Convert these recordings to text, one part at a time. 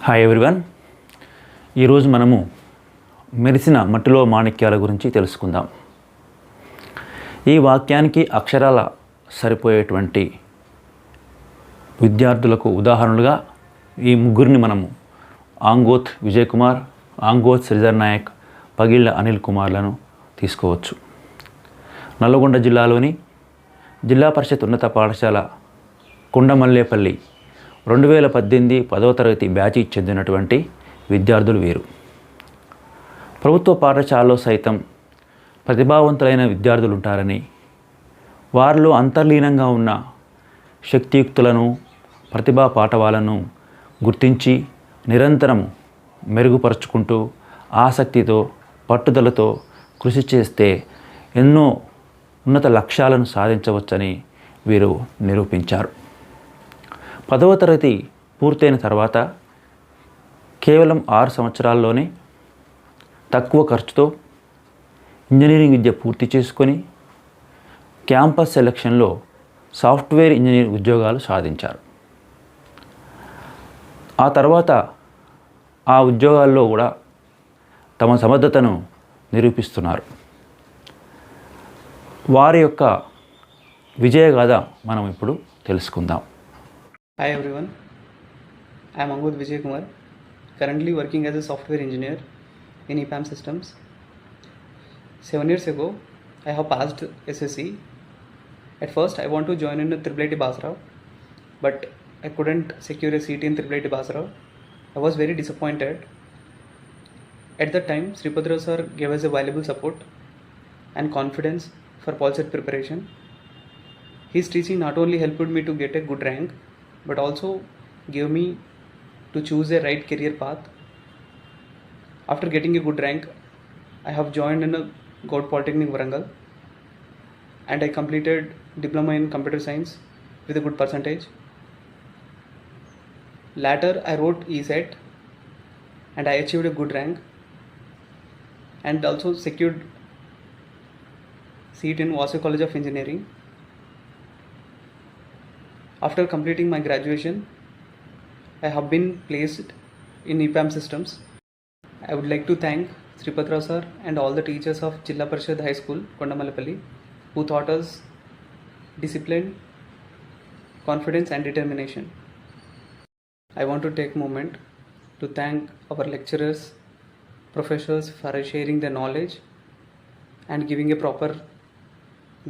Hi everyone. ఈరోజు మనము మెరిసిన మట్టిలో మాణిక్యాల గురించి తెలుసుకుందాం. ఈ వాక్యానికి అక్షరాల సరిపోయేటువంటి విద్యార్థులకు ఉదాహరణలుగా ఈ ముగ్గురిని మనము ఆంగోత్ విజయ్ కుమార్, ఆంగోత్ శ్రీధర్ నాయక్, పగిళ్ళ అనిల్ కుమార్లను తీసుకోవచ్చు. నల్లగొండ జిల్లాలోని జిల్లా పరిషత్ ఉన్నత పాఠశాల కొండమల్లేపల్లి 2018 10వ తరగతి బ్యాచ్కి చెందినటువంటి విద్యార్థులు వీరు. ప్రభుత్వ పాఠశాలలో సైతం ప్రతిభావంతులైన విద్యార్థులు ఉంటారని, వారిలో అంతర్లీనంగా ఉన్న శక్తియుక్తులను, ప్రతిభా పాఠవాలను గుర్తించి నిరంతరం మెరుగుపరుచుకుంటూ ఆసక్తితో, పట్టుదలతో కృషి చేస్తే ఎన్నో ఉన్నత లక్ష్యాలను సాధించవచ్చని వీరు నిరూపించారు. 10వ తరగతి పూర్తయిన తర్వాత కేవలం 6 సంవత్సరాల్లోనే తక్కువ ఖర్చుతో ఇంజనీరింగ్ విద్య పూర్తి చేసుకొని క్యాంపస్ సెలక్షన్లో సాఫ్ట్వేర్ ఇంజనీర్ ఉద్యోగాలు సాధించారు. ఆ తర్వాత ఆ ఉద్యోగాల్లో కూడా తమ సమర్థతను నిరూపిస్తున్నారు. వారి యొక్క విజయగాథ మనం ఇప్పుడు తెలుసుకుందాం. Hi everyone, I am Angod Vijay Kumar, currently working as a software engineer in EPAM systems. 7 years ago, I have passed SSC. At first, I want to join in IIIT Basra, but I couldn't secure a seat in IIIT Basra. I was very disappointed. At that time, Sripadra sir gave us a valuable support and confidence for PolSet preparation. His teaching not only helped me to get a good rank, but also gave me to choose a right career path. After getting a good rank, I have joined in a God Polytechnic Varangal and I completed diploma in computer science with a good percentage. Later I wrote ESET and I achieved a good rank and also secured seat in Vasai College of Engineering. After completing my graduation, I have been placed in EPAM systems. I would like to thank Sripadra sir and all the teachers of Jilla Parishad High School, Kondamalapalli, who taught us discipline, confidence and determination. I want to take a moment to thank our lecturers, professors for sharing their knowledge and giving a proper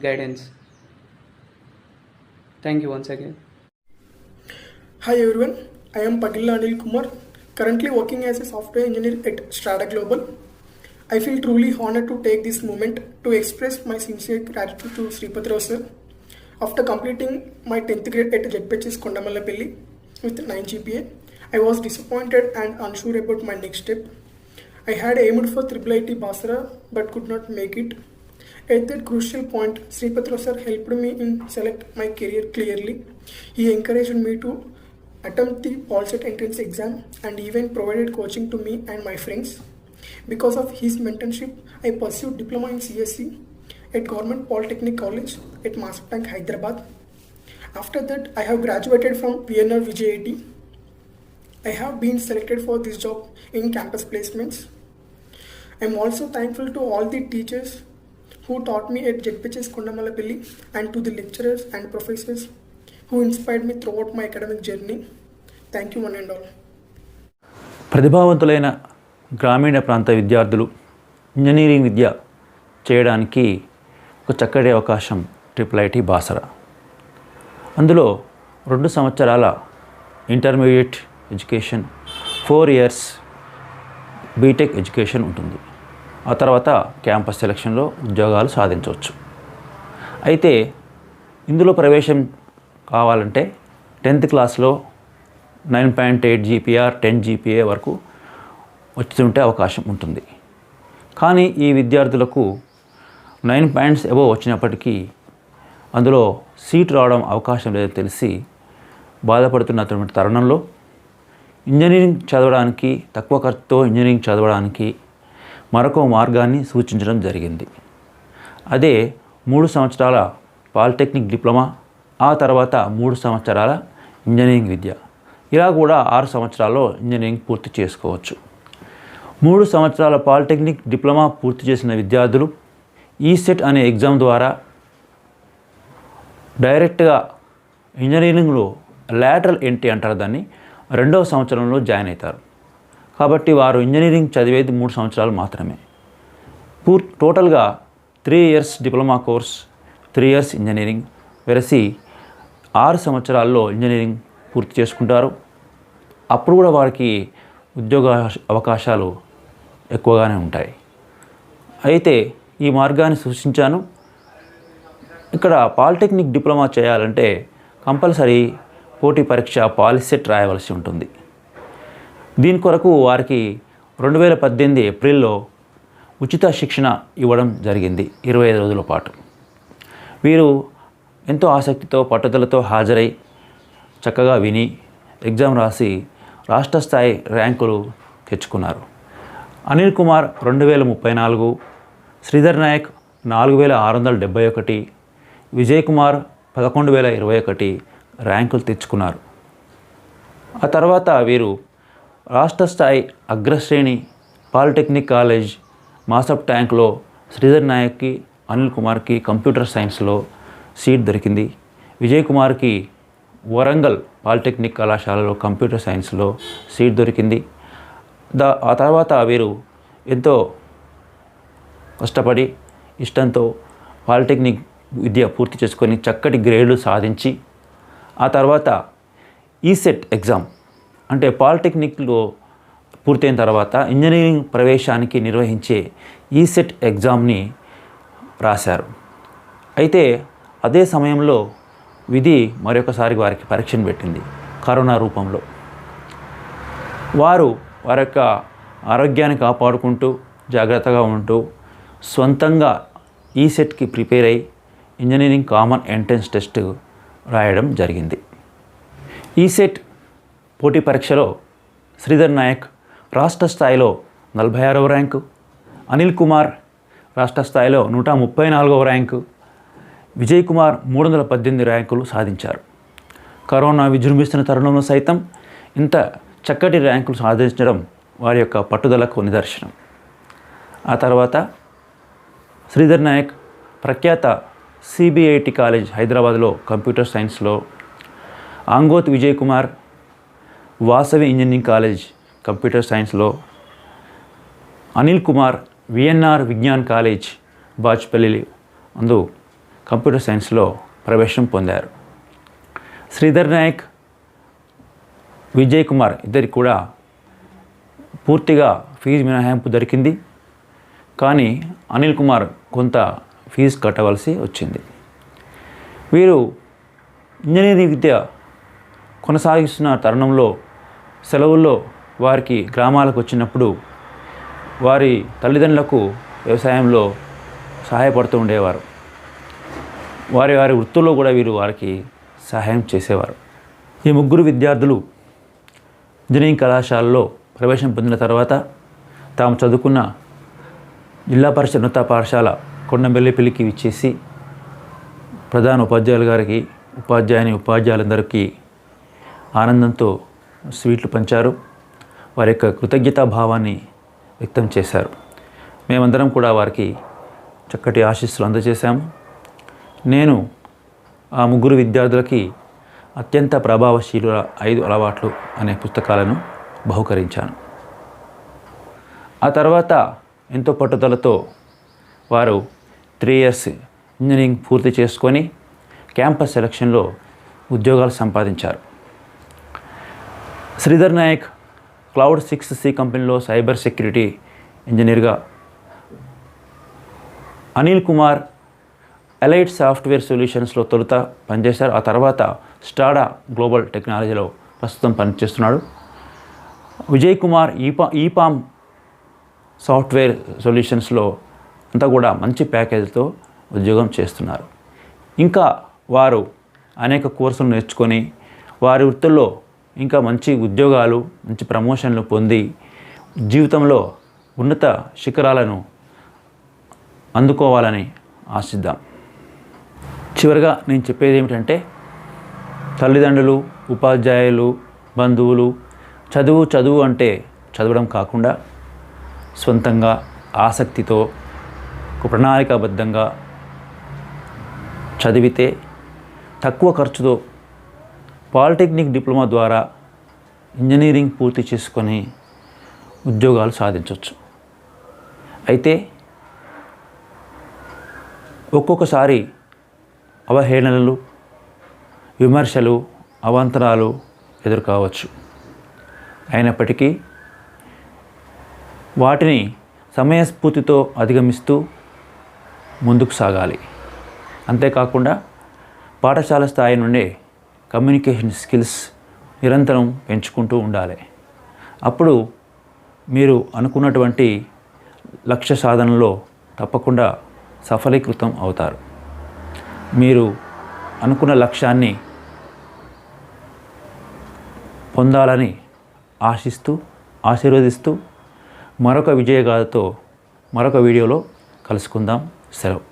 guidance. Thank you once again. Hi everyone, I am Pagilla Anil Kumar, currently working as a software engineer at Strata Global. I feel truly honored to take this moment to express my sincere gratitude to Sripadra sir. After completing my 10th grade at ZPHS Kondamalapalli with 9 GPA, I was disappointed and unsure about my next step. I had aimed for IIIT Basra but could not make it. At that crucial point, Sripadra sir helped me in select my career clearly. He encouraged me to attempt the PolSet entrance exam and even provided coaching to me and my friends. Because of his mentorship, I pursued diploma in CSC at Government Polytechnic College at Masatank, Hyderabad. After that, I have graduated from VNR VJIT. I have been selected for this job in campus placements. I am also thankful to all the teachers who taught me at ZPHS Kondamalapalli and to the lecturers and professors who inspired me throughout my academic journey. Thank you one and all. ప్రతిభావంతులైన గ్రామీణ ప్రాంత విద్యార్థులు engineering విద్య చేయడానికి ఒక చక్కటి అవకాశం IIIT Basara. అందులో 2 సంవత్సరాల intermediate education, 4 years BTech education ఉంటుంది. ఆ తర్వాత క్యాంపస్ సెలక్షన్లో ఉద్యోగాలు సాధించవచ్చు. అయితే ఇందులో ప్రవేశం కావాలంటే 10th క్లాస్లో 9.8 GPR 10 GPA వరకు వచ్చుంటే అవకాశం ఉంటుంది. కానీ ఈ విద్యార్థులకు 9 points అబోవ్ వచ్చినప్పటికీ అందులో సీట్ రావడం అవకాశం లేదని తెలిసి బాధపడుతున్నటువంటి తరుణంలో ఇంజనీరింగ్ చదవడానికి, తక్కువ ఖర్చుతో ఇంజనీరింగ్ చదవడానికి మరొక మార్గాన్ని సూచించడం జరిగింది. అదే 3 సంవత్సరాల పాలిటెక్నిక్ డిప్లొమా, ఆ తర్వాత 3 సంవత్సరాల ఇంజనీరింగ్ విద్య. ఇలా కూడా 6 సంవత్సరాల్లో ఇంజనీరింగ్ పూర్తి చేసుకోవచ్చు. 3 సంవత్సరాల పాలిటెక్నిక్ డిప్లొమా పూర్తి చేసిన విద్యార్థులు ఈసెట్ అనే ఎగ్జామ్ ద్వారా డైరెక్ట్గా ఇంజనీరింగ్లో లాటరల్ ఎంట్రీ అంటారు దాన్ని, 2వ సంవత్సరంలో జాయిన్ అవుతారు. కాబట్టి వారు ఇంజనీరింగ్ చదివేది 3 సంవత్సరాలు మాత్రమే. టోటల్గా 3 years diploma course, 3 years engineering వెరసి 6 సంవత్సరాల్లో ఇంజనీరింగ్ పూర్తి చేసుకుంటారు. అప్పుడు కూడా వారికి ఉద్యోగ అవకాశాలు ఎక్కువగానే ఉంటాయి. అయితే ఈ మార్గాన్ని సూచించాను. ఇక్కడ పాలిటెక్నిక్ డిప్లొమా చేయాలంటే కంపల్సరీ పోటీ పరీక్ష పాలిసెట్ రాయవలసి ఉంటుంది. దీని కొరకు వారికి 2018 ఏప్రిల్లో ఉచిత శిక్షణ ఇవ్వడం జరిగింది 25 రోజుల పాటు. వీరు ఎంతో ఆసక్తితో పట్టుదలతో హాజరై చక్కగా విని ఎగ్జామ్ రాసి రాష్ట్ర స్థాయి ర్యాంకులు తెచ్చుకున్నారు. అనిల్ కుమార్ 2034, శ్రీధర్ నాయక్ 4671, విజయ్ కుమార్ 11021 ర్యాంకులు తెచ్చుకున్నారు. ఆ తర్వాత వీరు రాష్ట్ర స్థాయి అగ్రశ్రేణి పాలిటెక్నిక్ కాలేజ్ మాసప్ ట్యాంక్లో శ్రీధర్ నాయక్కి, అనిల్ కుమార్కి కంప్యూటర్ సైన్స్లో సీట్ దొరికింది. విజయ్ కుమార్కి వరంగల్ పాలిటెక్నిక్ కళాశాలలో కంప్యూటర్ సైన్స్లో సీట్ దొరికింది. ఆ తర్వాత వీరు ఎంతో కష్టపడి ఇష్టంతో పాలిటెక్నిక్ విద్య పూర్తి చేసుకొని చక్కటి గ్రేడ్లు సాధించి ఆ తర్వాత ఈసెట్ ఎగ్జామ్ అంటే పాలిటెక్నిక్లో పూర్తయిన తర్వాత ఇంజనీరింగ్ ప్రవేశానికి నిర్వహించే ఈసెట్ ఎగ్జామ్ని రాశారు. అయితే అదే సమయంలో విధి మరొకసారి వారికి పరీక్షను పెట్టింది కరోనా రూపంలో. వారి యొక్క ఆరోగ్యాన్ని కాపాడుకుంటూ జాగ్రత్తగా ఉంటూ సొంతంగా ఈసెట్కి ప్రిపేర్ అయ్యి ఇంజనీరింగ్ కామన్ ఎంట్రన్స్ టెస్ట్ రాయడం జరిగింది. ఈసెట్ పోటీ పరీక్షలో శ్రీధర్ నాయక్ రాష్ట్ర స్థాయిలో 46వ ర్యాంకు, అనిల్ కుమార్ రాష్ట్ర స్థాయిలో 134వ ర్యాంకు, విజయ్ కుమార్ 318 ర్యాంకులు సాధించారు. కరోనా విజృంభిస్తున్న తరుణంలో సైతం ఇంత చక్కటి ర్యాంకులు సాధించడం వారి యొక్క పట్టుదలకు నిదర్శనం. ఆ తర్వాత శ్రీధర్ నాయక్ ప్రఖ్యాత సిబిఐటి కాలేజ్ హైదరాబాద్లో కంప్యూటర్ సైన్స్లో, Angoth Vijay Kumar Vasavi engineering college computer సైన్స్లో, అనిల్ కుమార్ విఎన్ఆర్ విజ్ఞాన్ కాలేజ్ బాచ్పల్లి అందు కంప్యూటర్ సైన్స్లో ప్రవేశం పొందారు. శ్రీధర్ నాయక్, విజయ్ కుమార్ ఇద్దరికి కూడా పూర్తిగా ఫీజు మినహాయింపు దొరికింది. కానీ అనిల్ కుమార్ కొంత ఫీజు కట్టవలసి వచ్చింది. వీరు ఇంజనీరింగ్ విద్య కొనసాగిస్తున్న తరుణంలో సెలవుల్లో వారికి గ్రామాలకు వచ్చినప్పుడు వారి తల్లిదండ్రులకు వ్యవసాయంలో సహాయపడుతూ ఉండేవారు. వారి వృత్తుల్లో కూడా వీరు వారికి సహాయం చేసేవారు. ఈ ముగ్గురు విద్యార్థులు ఇంజనీరింగ్ కళాశాలలో ప్రవేశం పొందిన తర్వాత తాము చదువుకున్న జిల్లా పరిషత్ ఉన్నత పాఠశాల కొండబెల్లిపల్లికి విచ్చేసి ప్రధాన ఉపాధ్యాయులు గారికి, ఉపాధ్యాయులందరికీ ఆనందంతో స్వీట్లు పంచారు. వారి యొక్క కృతజ్ఞతా భావాన్ని వ్యక్తం చేశారు. మేమందరం కూడా వారికి చక్కటి ఆశీస్సులు అందజేశాము. నేను ఆ ముగ్గురు విద్యార్థులకి అత్యంత ప్రభావశీలుల 5 అలవాట్లు అనే పుస్తకాలను బహుకరించాను. ఆ తర్వాత ఎంతో పట్టుదలతో వారు 3 ఇయర్స్ ఇంజనీరింగ్ పూర్తి చేసుకొని క్యాంపస్ సెలక్షన్లో ఉద్యోగాలు సంపాదించారు. శ్రీధర్ నాయక్ క్లౌడ్ 6C కంపెనీలో సైబర్ సెక్యూరిటీ ఇంజనీర్గా, అనిల్ కుమార్ ఎలైట్ సాఫ్ట్వేర్ సొల్యూషన్స్లో తొలుత పనిచేశారు. ఆ తర్వాత స్టాడా గ్లోబల్ టెక్నాలజీలో ప్రస్తుతం పనిచేస్తున్నాడు. విజయ్ కుమార్ ఈపామ్ సాఫ్ట్వేర్ సొల్యూషన్స్లో అంతా కూడా మంచి ప్యాకేజీతో ఉద్యోగం చేస్తున్నారు. ఇంకా వారు అనేక కోర్సులు నేర్చుకొని వారి వృత్తుల్లో ఇంకా మంచి ఉద్యోగాలు, మంచి ప్రమోషన్లు పొంది జీవితంలో ఉన్నత శిఖరాలను అందుకోవాలని ఆశిద్దాం. చివరిగా నేను చెప్పేది ఏమిటంటే తల్లిదండ్రులు, ఉపాధ్యాయులు, బంధువులు చదువు అంటే చదవడం కాకుండా సొంతంగా ఆసక్తితో ఒక ప్రణాళికాబద్ధంగా చదివితే తక్కువ ఖర్చుతో పాలిటెక్నిక్ డిప్లొమా ద్వారా ఇంజనీరింగ్ పూర్తి చేసుకొని ఉద్యోగాలు సాధించవచ్చు. అయితే ఒక్కొక్కసారి అవహేళనలు, విమర్శలు, అవాంతరాలు ఎదుర్కోవచ్చు. అయినప్పటికీ వాటిని సమయస్ఫూర్తితో అధిగమిస్తూ ముందుకు సాగాలి. అంతేకాకుండా పాఠశాల స్థాయి నుండే కమ్యూనికేషన్ స్కిల్స్ నిరంతరం పెంచుకుంటూ ఉండాలి. అప్పుడు మీరు అనుకున్నటువంటి లక్ష్య సాధనలో తప్పకుండా సఫలీకృతం అవుతారు. మీరు అనుకున్న లక్ష్యాన్ని పొందాలని ఆశీర్వదిస్తూ మరొక విజయగాథతో మరొక వీడియోలో కలుసుకుందాం. సెలవు.